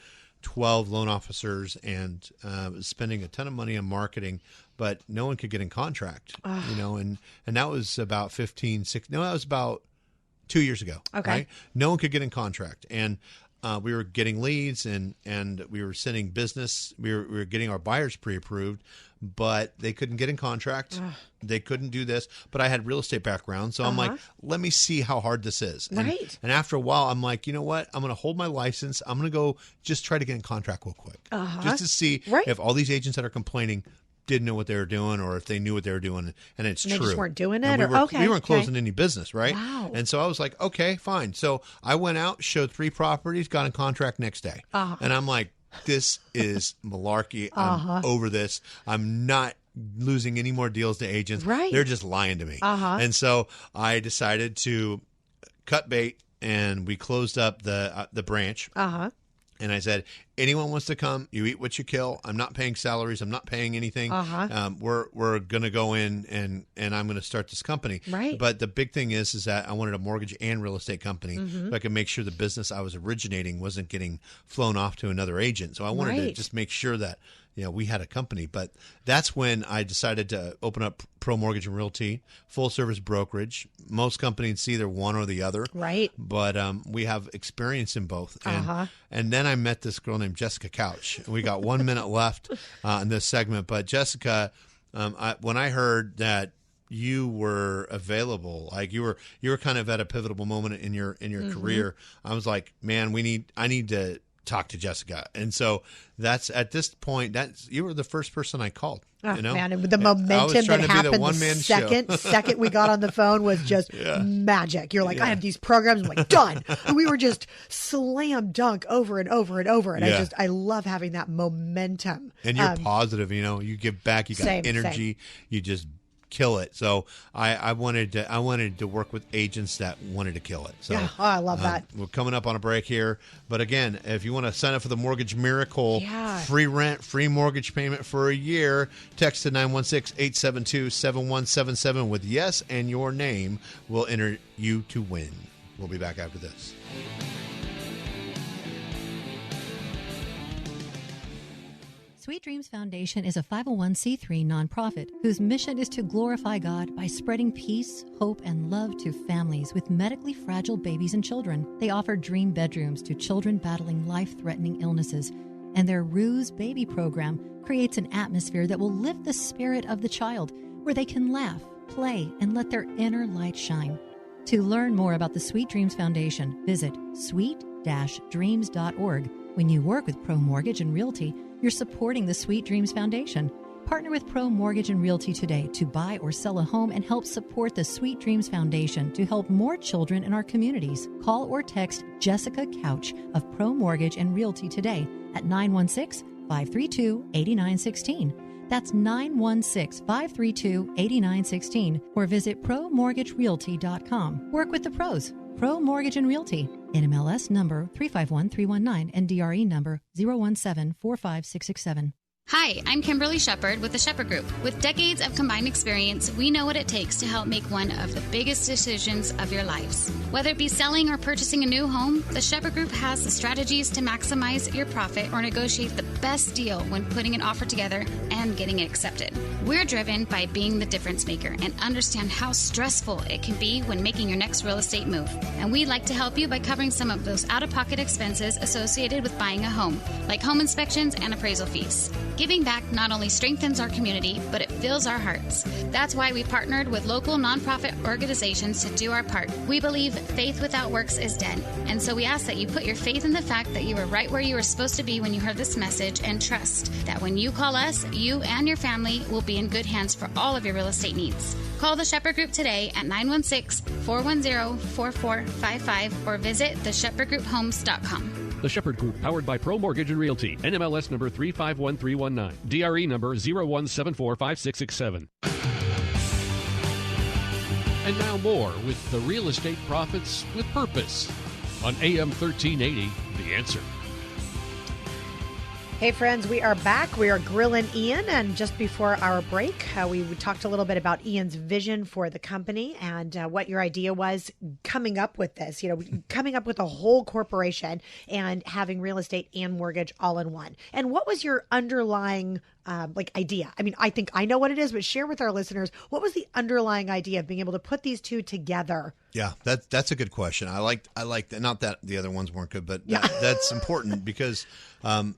12 loan officers, and was spending a ton of money on marketing, but no one could get in contract, and that was about that was about 2 years ago. Okay. Right? No one could get in contract. And we were getting leads and we were sending business. We were getting our buyers pre-approved, but they couldn't get in contract. They couldn't do this. But I had real estate background. So I'm like, let me see how hard this is. Right. And after a while, I'm like, you know what? I'm going to hold my license. I'm going to go just try to get in contract real quick. Just to see if all these agents that are complaining didn't know what they were doing, or if they knew what they were doing, and it's true. They just weren't doing it? We weren't closing any business, right? Wow. And so I was like, okay, fine. So I went out, showed 3 properties, got in contract next day. And I'm like, this is malarkey. I'm over this. I'm not losing any more deals to agents. Right. They're just lying to me. And so I decided to cut bait, and we closed up the branch. And I said, anyone wants to come, you eat what you kill. I'm not paying salaries. I'm not paying anything. We're going to go in and I'm going to start this company. Right. But the big thing is that I wanted a mortgage and real estate company so I could make sure the business I was originating wasn't getting flown off to another agent. So I wanted to just make sure that we had a company. But that's when I decided to open up Pro Mortgage and Realty, full service brokerage. Most companies see either one or the other. Right. But we have experience in both. And then I met this girl named Jessica Couch. We got 1 minute left in this segment. But Jessica, when I heard that you were available, like you were kind of at a pivotal moment in your career, I was like, man, I need to talk to Jessica. And so that's at this point, you were the first person I called. Man, and the momentum that happened the second we got on the phone was just magic. You're like, I have these programs. I'm like, done. And we were just slam dunk over and over and over. And I love having that momentum. And you're positive, you give back, you got energy, you just kill it. So I wanted to work with agents that wanted to kill it. So I love that. We're coming up on a break here, but again, if you want to sign up for the Mortgage Miracle, free rent, free mortgage payment for a year, text to 916-872-7177 with yes and your name. Will enter you to win. We'll be back after this. Sweet Dreams Foundation is a 501c3 nonprofit whose mission is to glorify God by spreading peace, hope, and love to families with medically fragile babies and children. They offer dream bedrooms to children battling life-threatening illnesses, and their Ruse Baby program creates an atmosphere that will lift the spirit of the child, where they can laugh, play, and let their inner light shine. To learn more about the Sweet Dreams Foundation, visit sweet-dreams.org. When you work with Pro Mortgage and Realty, you're supporting the Sweet Dreams Foundation. Partner with Pro Mortgage and Realty today to buy or sell a home and help support the Sweet Dreams Foundation to help more children in our communities. Call or text Jessica Couch of Pro Mortgage and Realty today at 916-532-8916. That's 916-532-8916, or visit promortgagerealty.com. Work with the pros. Pro Mortgage and Realty. NMLS number 351319 and DRE number 0174567. Hi, I'm Kimberly Shepard with the Shepard Group. With decades of combined experience, we know what it takes to help make one of the biggest decisions of your lives. Whether it be selling or purchasing a new home, the Shepard Group has the strategies to maximize your profit or negotiate the best deal when putting an offer together and getting it accepted. We're driven by being the difference maker and understand how stressful it can be when making your next real estate move. And we'd like to help you by covering some of those out-of-pocket expenses associated with buying a home, like home inspections and appraisal fees. Giving back not only strengthens our community, but it fills our hearts. That's why we partnered with local nonprofit organizations to do our part. We believe faith without works is dead. And so we ask that you put your faith in the fact that you were right where you were supposed to be when you heard this message, and trust that when you call us, you and your family will be in good hands for all of your real estate needs. Call the Shepard Group today at 916-410-4455 or visit theshepardgrouphomes.com. The Shepard Group, powered by Pro Mortgage and Realty, NMLS number 351319, DRE number 0174567. And now more with the Real Estate Profits with Purpose on AM 1380, The Answer. Hey friends, we are back. We are grilling Ian, and just before our break, we talked a little bit about Ian's vision for the company and what your idea was coming up with this, coming up with a whole corporation and having real estate and mortgage all in one. And what was your underlying idea? I mean, I think I know what it is, but share with our listeners, what was the underlying idea of being able to put these two together? Yeah, that's a good question. I like that. Not that the other ones weren't good, but that's important because I've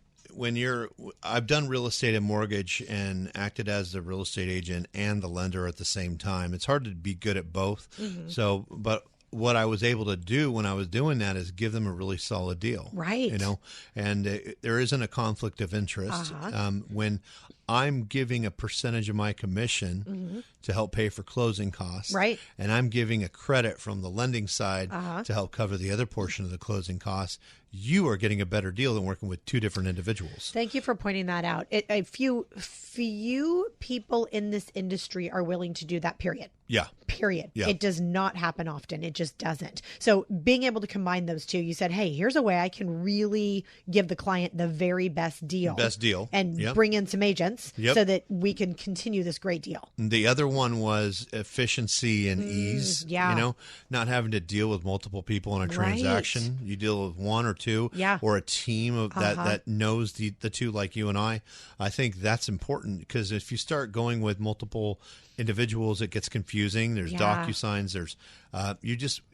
done real estate and mortgage and acted as the real estate agent and the lender at the same time. It's hard to be good at both. Mm-hmm. So, but what I was able to do when I was doing that is give them a really solid deal. Right. And there isn't a conflict of interest. When I'm giving a percentage of my commission to help pay for closing costs. Right. And I'm giving a credit from the lending side to help cover the other portion of the closing costs. You are getting a better deal than working with two different individuals. Thank you for pointing that out. A few people in this industry are willing to do that, period. Yeah. Period. Yeah. It does not happen often. It just doesn't. So being able to combine those two, you said, hey, here's a way I can really give the client the very best deal. And bring in some agents so that we can continue this great deal. The other one was efficiency and ease. Yeah. Not having to deal with multiple people in a transaction. You deal with one or two or a team of that knows the two like you and I. I think that's important because if you start going with multiple individuals, it gets confusing. There's DocuSigns. There's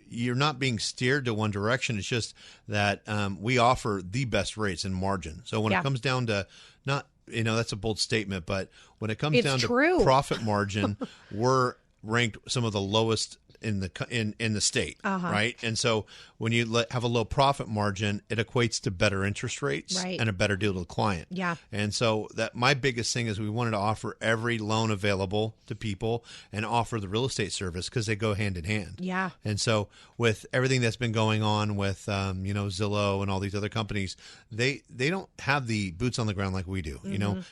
you're not being steered to one direction. It's just that we offer the best rates and margin. So when it comes down to that's a bold statement, but when it comes down to profit margin, we're ranked some of the lowest in the state, right? And so when you have a low profit margin, it equates to better interest rates and a better deal to the client. Yeah. And so that my biggest thing is we wanted to offer every loan available to people and offer the real estate service because they go hand in hand. Yeah. And so with everything that's been going on with Zillow and all these other companies, they don't have the boots on the ground like we do.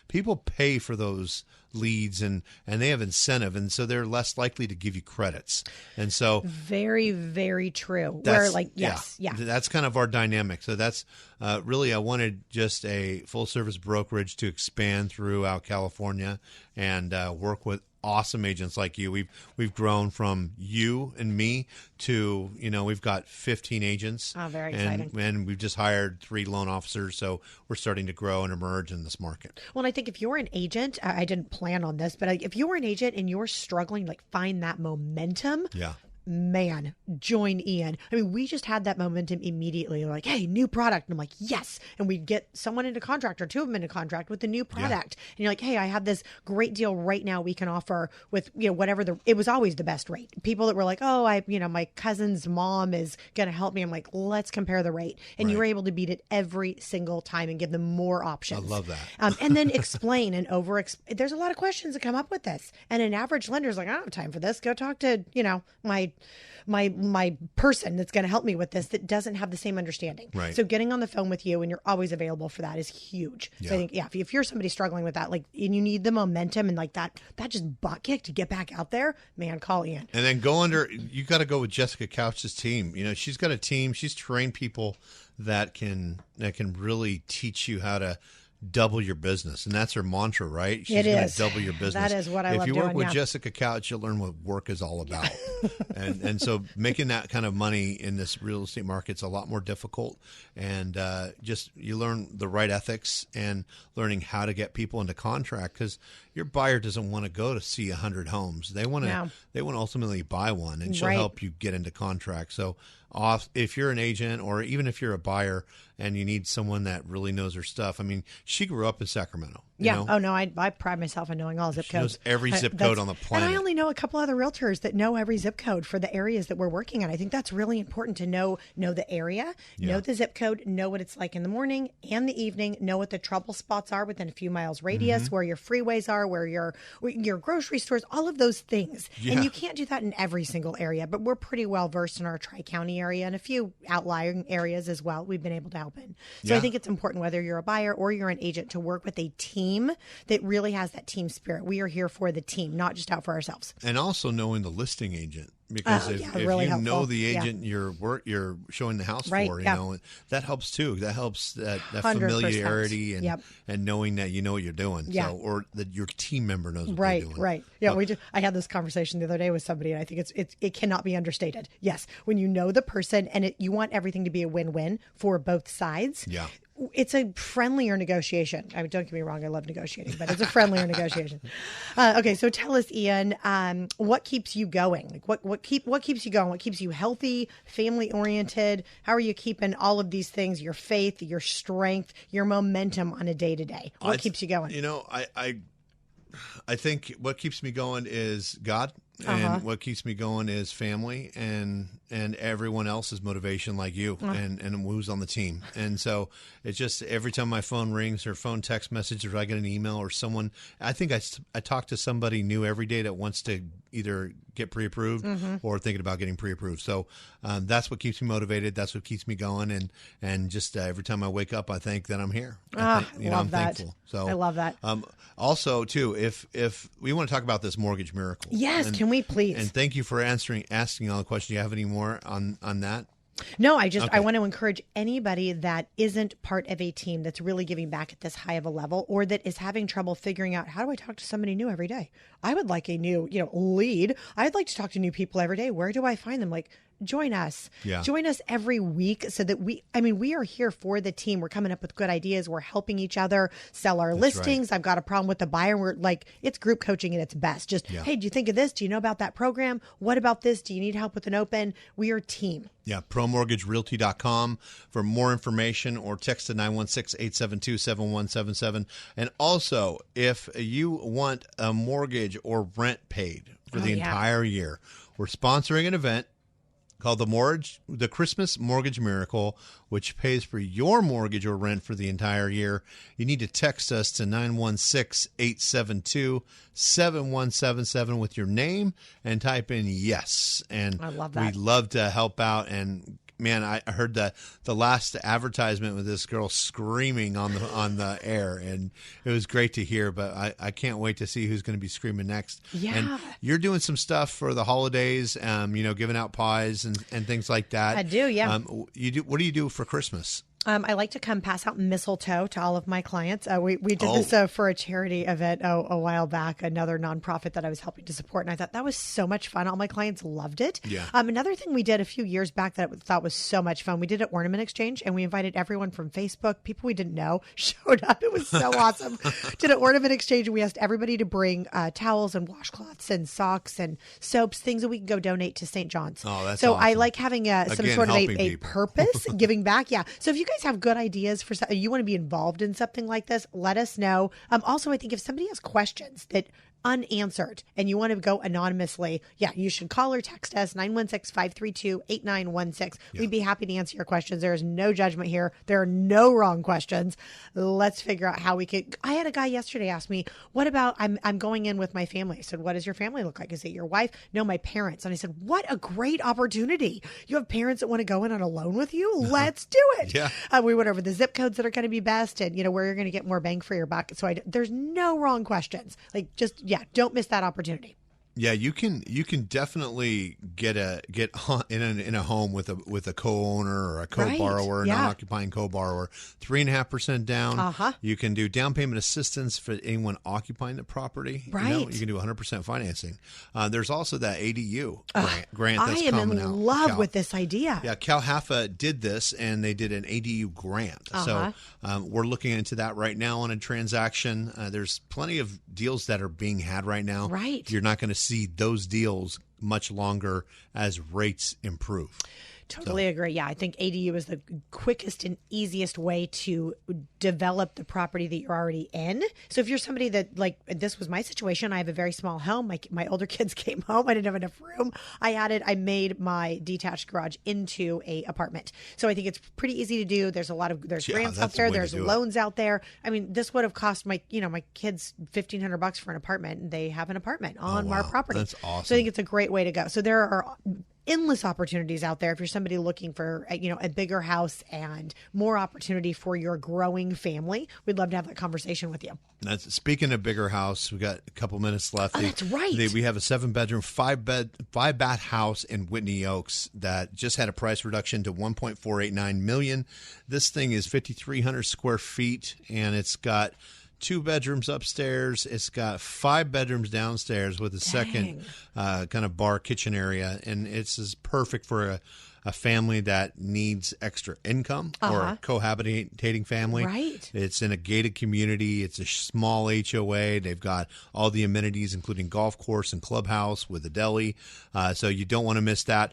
People pay for those leads and they have incentive, and so they're less likely to give you credits. And so very, very true. That's kind of our dynamic. So that's really, I wanted just a full service brokerage to expand throughout California and work with awesome agents like you. We've grown from you and me to, we've got 15 agents. Oh, very exciting. And we've just hired 3 loan officers. So we're starting to grow and emerge in this market. Well, I think if you're an agent, I didn't plan on this, but if you're an agent and you're struggling, find that momentum. Yeah. man, join Ian. I mean, we just had that momentum immediately. Like, hey, new product. And I'm like, yes. And we'd get someone into contract or two of them into contract with the new product. Yeah. And you're like, hey, I have this great deal right now we can offer with, whatever it was always the best rate. People that were like, oh, my cousin's mom is going to help me. I'm like, let's compare the rate. And you were able to beat it every single time and give them more options. I love that. And then explain and there's a lot of questions that come up with this. And an average lender's like, I don't have time for this. Go talk to, my person that's going to help me with this that doesn't have the same understanding. Right. So getting on the phone with you and you're always available for that is huge. Yeah. So I think, if you're somebody struggling with that, like, and you need the momentum and like that just butt kick to get back out there, man, call Ian. And then you got to go with Jessica Couch's team. She's got a team. She's trained people that can really teach you how to double your business, and that's her mantra, right? She's going to double your business. That is what I love doing. If you work with Jessica Couch, you'll learn what work is all about. and so making that kind of money in this real estate market is a lot more difficult, and just you learn the right ethics and learning how to get people into contract, because your buyer doesn't want to go to see 100 homes. They want to ultimately buy one, and she'll help you get into contract. So if you're an agent or even if you're a buyer and you need someone that really knows her stuff. I mean, she grew up in Sacramento. Yeah. Oh, no, I pride myself on knowing all zip codes. She knows every zip code on the planet. And I only know a couple other realtors that know every zip code for the areas that we're working on. I think that's really important to know the area, know the zip code, know what it's like in the morning and the evening, know what the trouble spots are within a few miles radius, where your freeways are, where your grocery stores, all of those things. Yeah. And you can't do that in every single area, but we're pretty well versed in our Tri-County area and a few outlying areas as well. We've been able to help in. So I think it's important, whether you're a buyer or you're an agent, to work with a team that really has that team spirit. We are here for the team, not just out for ourselves. And also knowing the listing agent, because if really you helpful. know the agent you're showing the house for, that helps too. That helps that familiarity and knowing that you know what you're doing. Yeah. So, or that your team member knows what they're doing. Right. Yeah. I had this conversation the other day with somebody, and I think it cannot be understated. Yes, when you know the person and you want everything to be a win-win for both sides. Yeah. It's a friendlier negotiation. I mean, don't get me wrong, I love negotiating, but it's a friendlier negotiation. Okay, so tell us, Ian, what keeps you going? Like what keeps you going? What keeps you healthy, family oriented? How are you keeping all of these things? Your faith, your strength, your momentum on a day to day. What keeps you going? I think what keeps me going is God. And what keeps me going is family and everyone else's motivation, like you and who's on the team. And so it's just every time my phone rings or phone text message or I get an email or someone, I think I talk to somebody new every day that wants to either get pre-approved or thinking about getting pre-approved. So that's what keeps me motivated. That's what keeps me going. And just every time I wake up, I think that I'm here. I'm thankful. So I love that. Also, too, if we want to talk about this mortgage miracle. Yes, can we please? And thank you for asking all the questions. Do you have any more on that? No, I want to encourage anybody that isn't part of a team that's really giving back at this high of a level, or that is having trouble figuring out, how do I talk to somebody new every day? I would like a new, lead. I'd like to talk to new people every day. Where do I find them? Like, join us. Yeah. Join us every week so that we are here for the team. We're coming up with good ideas. We're helping each other sell our listings. Right. I've got a problem with the buyer. We're like, it's group coaching at its best. Just, hey, do you think of this? Do you know about that program? What about this? Do you need help with an open? We are team. Yeah, promortgagerealty.com for more information, or text to 916-872-7177. And also, if you want a mortgage or rent paid for the entire year, we're sponsoring an event called the Christmas Mortgage Miracle, which pays for your mortgage or rent for the entire year. You need to text us to 916-872-7177 with your name and type in yes. And I love that. We'd love to help out. And man, I heard the last advertisement with this girl screaming on the air, and it was great to hear. But I can't wait to see who's going to be screaming next. Yeah, and you're doing some stuff for the holidays, giving out pies and things like that. I do, yeah. What do you do for Christmas? I like to come pass out mistletoe to all of my clients. We did this for a charity event a while back, another nonprofit that I was helping to support. And I thought that was so much fun. All my clients loved it. Yeah. Another thing we did a few years back that I thought was so much fun, we did an ornament exchange, and we invited everyone from Facebook, people we didn't know, showed up. It was so awesome. Did an ornament exchange, and we asked everybody to bring towels and washcloths and socks and soaps, things that we can go donate to St. John's. Oh, that's so awesome. I like having some sort of a purpose, giving back. Yeah. So if you guys have good ideas for something, you want to be involved in something like this, let us know. Also, I think if somebody has questions that unanswered and you want to go anonymously, you should call or text us 916-532-8916. We'd be happy to answer your questions. There is no judgment here. There are no wrong questions. Let's figure out how we could. I had a guy yesterday ask me, what about I'm going in with my family. I said, what does your family look like? Is it your wife? No, my parents. And I said, what a great opportunity. You have parents that want to go in on a loan with you? Let's do it. We went over the zip codes that are going to be best and where you're going to get more bang for your buck. So there's no wrong questions. Like just don't miss that opportunity. Yeah, you can definitely get in a home with a co-owner or a co-borrower, non-occupying co-borrower, 3.5% down. You can do down payment assistance for anyone occupying the property. Right. You can do 100% financing. There's also that ADU grant that's coming out. I am in love with this idea. Yeah, Cal Haffa did this, and they did an ADU grant. So we're looking into that right now on a transaction. There's plenty of deals that are being had right now. Right. You're not going to see those deals much longer as rates improve. Totally agree. Yeah, I think ADU is the quickest and easiest way to develop the property that you're already in. So if you're somebody that, like, this was my situation, I have a very small home. My older kids came home. I didn't have enough room. I made my detached garage into a apartment. So I think it's pretty easy to do. There's grants out there. There's loans out there. I mean, this would have cost my kids $1,500 for an apartment, and they have an apartment on our property. That's awesome. So I think it's a great way to go. So there are endless opportunities out there if you're somebody looking for a bigger house and more opportunity for your growing family. We'd love to have that conversation with you. Speaking of bigger house, we got a couple minutes left. That's right. We have a 7-bedroom, 5-bath house in Whitney Oaks that just had a price reduction to $1.489 million. This thing is 5,300 square feet, and it's got 2 bedrooms upstairs. It's got 5 bedrooms downstairs with a second kind of bar kitchen area. And it's as perfect for a family that needs extra income or a cohabitating family. Right. It's in a gated community. It's a small HOA. They've got all the amenities, including golf course and clubhouse with a deli. So you don't want to miss that.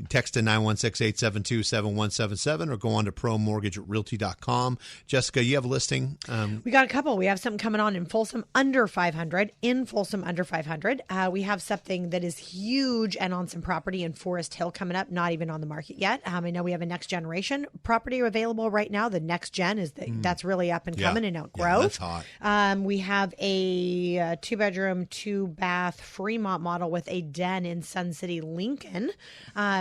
Text to 916-872-7177 or go on to promortgagerealty.com. Jessica, you have a listing? We got a couple. We have something coming on in Folsom under 500. In Folsom under 500. We have something that is huge and on some property in Forest Hill coming up, not even on the market yet. I know we have a next generation property available right now. The next gen is that's really up and coming in Elk Grove. That's hot. We have a 2-bedroom, 2-bath Fremont model with a den in Sun City, Lincoln.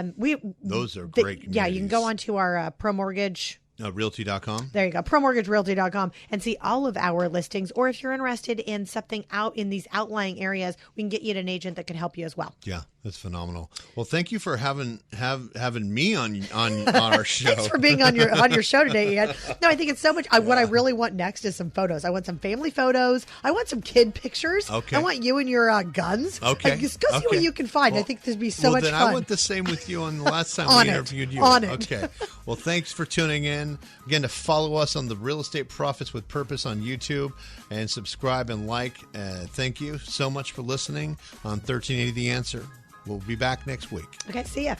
Those are great communities. Yeah, you can go on to our Pro Mortgage Realty.com. There you go. ProMortgageRealty.com and see all of our listings. Or if you're interested in something out in these outlying areas, we can get you to an agent that can help you as well. Yeah, that's phenomenal. Well, thank you for having me on our show. Thanks for being on your show today, Ian. No, I think it's so much. What I really want next is some photos. I want some family photos. I want some kid pictures. Okay. I want you and your guns. Okay. Just go see what you can find. Well, I think there'd be so much fun. I went the same with you on the last time we interviewed you. Okay. Well, thanks for tuning in. Again, to follow us on the Real Estate Profits with Purpose on YouTube and subscribe and like. Thank you so much for listening on 1380 The Answer. We'll be back next week. Okay, see ya.